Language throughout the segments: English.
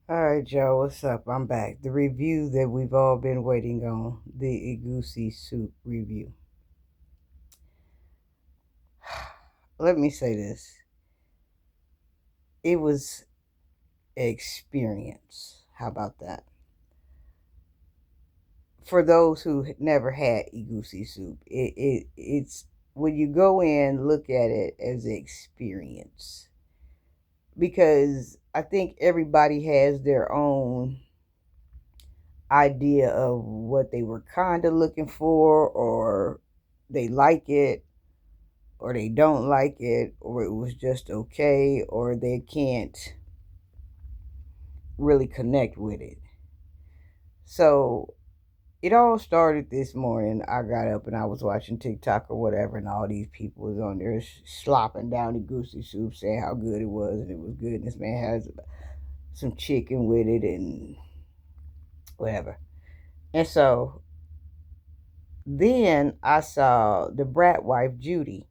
All right, Joe, what's up? I'm back. The review that we've all been waiting on, the Egusi soup review. Let me say this. It was an experience. How about that? For those who never had Egusi soup, it's when you go in, look at it as an experience. Because I think everybody has their own idea of what they were kind of looking for, or they like it, or they don't like it, or it was just okay, or they can't really connect with it. So it all started this morning. I got up and I was watching TikTok or whatever, and all these people was on there slopping down the goosey soup, saying how good it was, and it was good. And this man has some chicken with it and whatever. And so then I saw the brat wife, Judy.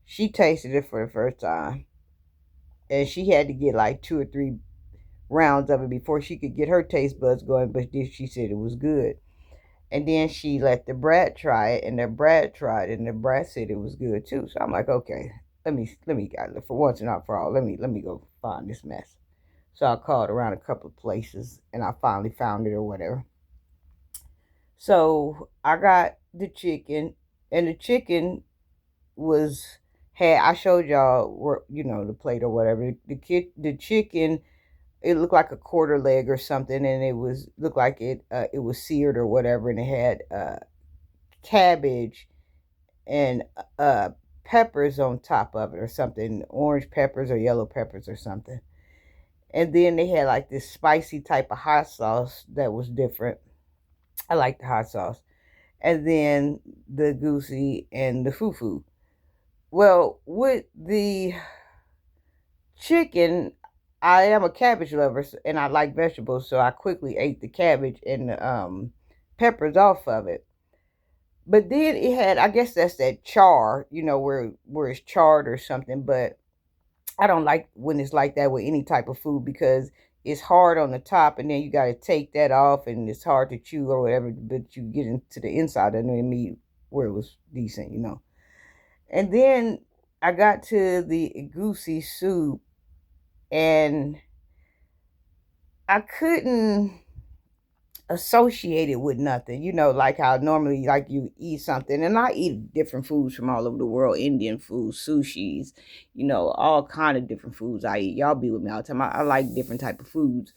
She tasted it for the first time, and she had to get like 2 or 3 rounds of it before she could get her taste buds going, but she said it was good. And then she let the brat try it, and the brat tried it, and the brat said it was good too. So I'm like, okay, let me for once and not for all, let me go find this mess. So I called around a couple of places, and I finally found it or whatever. So I got the chicken, and the chicken was had I showed y'all where the plate or whatever. The chicken, it looked like a quarter leg or something, and it was looked like it was seared or whatever, and it had cabbage and peppers on top of it or something, orange peppers or yellow peppers or something. And then they had like this spicy type of hot sauce that was different. I like the hot sauce. And then the goosey and the fufu. Well, with the chicken, I am a cabbage lover, and I like vegetables, so I quickly ate the cabbage and the peppers off of it. But then it had, I guess that's that char, where it's charred or something. But I don't like when it's like that with any type of food, because it's hard on the top, and then you got to take that off, and it's hard to chew or whatever. But you get into the inside of the meat where it was decent. And then I got to the Egusi soup, and I couldn't associate it with nothing. Like how normally like you eat something, and I eat different foods from all over the world, Indian food, sushis, all kind of different foods I eat. Y'all be with me all the time. I like different type of foods.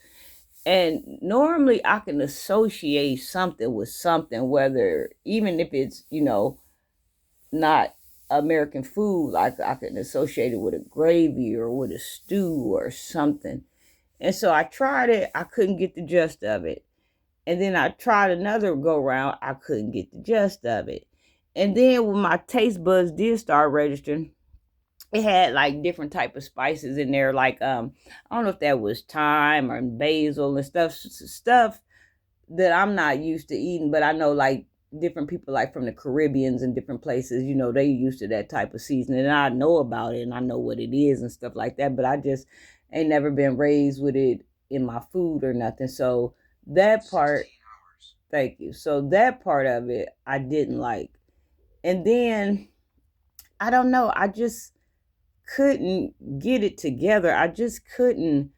And normally I can associate something with something, whether even if it's, not American food, like I can associate it with a gravy or with a stew or something. And so I tried it, I couldn't get the gist of it. And then I tried another go round, I couldn't get the gist of it. And then when my taste buds did start registering, it had like different type of spices in there, like I don't know if that was thyme or basil and stuff that I'm not used to eating, but I know like different people like from the Caribbeans and different places, they used to that type of seasoning, and I know about it and I know what it is and stuff like that, but I just ain't never been raised with it in my food or nothing. So that part, thank you. So that part of it I didn't like. And then I don't know, I just couldn't get it together. I just couldn't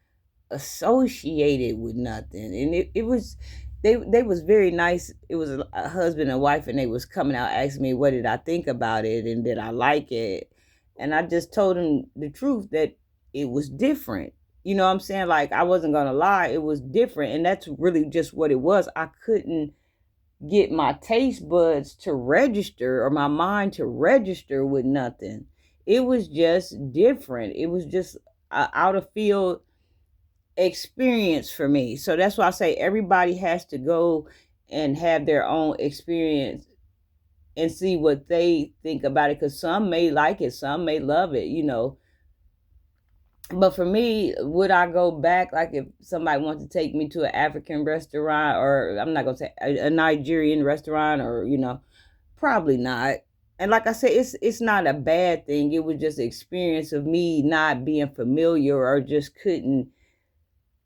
associate it with nothing. And it was they was very nice. It was a husband and wife, and they was coming out asking me what did I think about it and did I like it. And I just told them the truth, that it was different. You know what I'm saying? Like, I wasn't gonna lie, it was different. And that's really just what it was. I couldn't get my taste buds to register, or my mind to register with nothing. It was just different. It was just out of field experience for me. So that's why I say everybody has to go and have their own experience and see what they think about it, because some may like it, some may love it. But for me, would I go back? Like, if somebody wants to take me to an African restaurant, or I'm not gonna say a Nigerian restaurant, or probably not. And like I said, it's not a bad thing. It was just an experience of me not being familiar, or just couldn't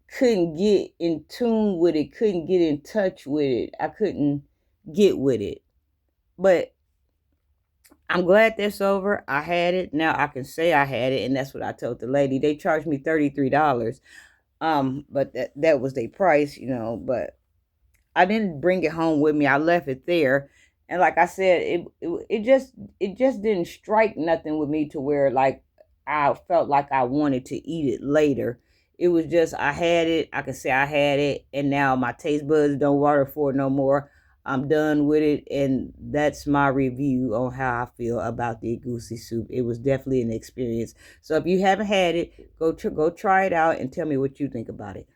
couldn't get in tune with it, couldn't get in touch with it. I couldn't get with it. But I'm glad that's over. I had it. Now I can say I had it, and that's what I told the lady. They charged me $33. But that was their price, but I didn't bring it home with me. I left it there. And like I said, it just didn't strike nothing with me to where like I felt like I wanted to eat it later. It was just I had it. I can say I had it, and now my taste buds don't water for it no more. I'm done with it, and that's my review on how I feel about the Egusi soup. It was definitely an experience. So if you haven't had it, go try it out and tell me what you think about it.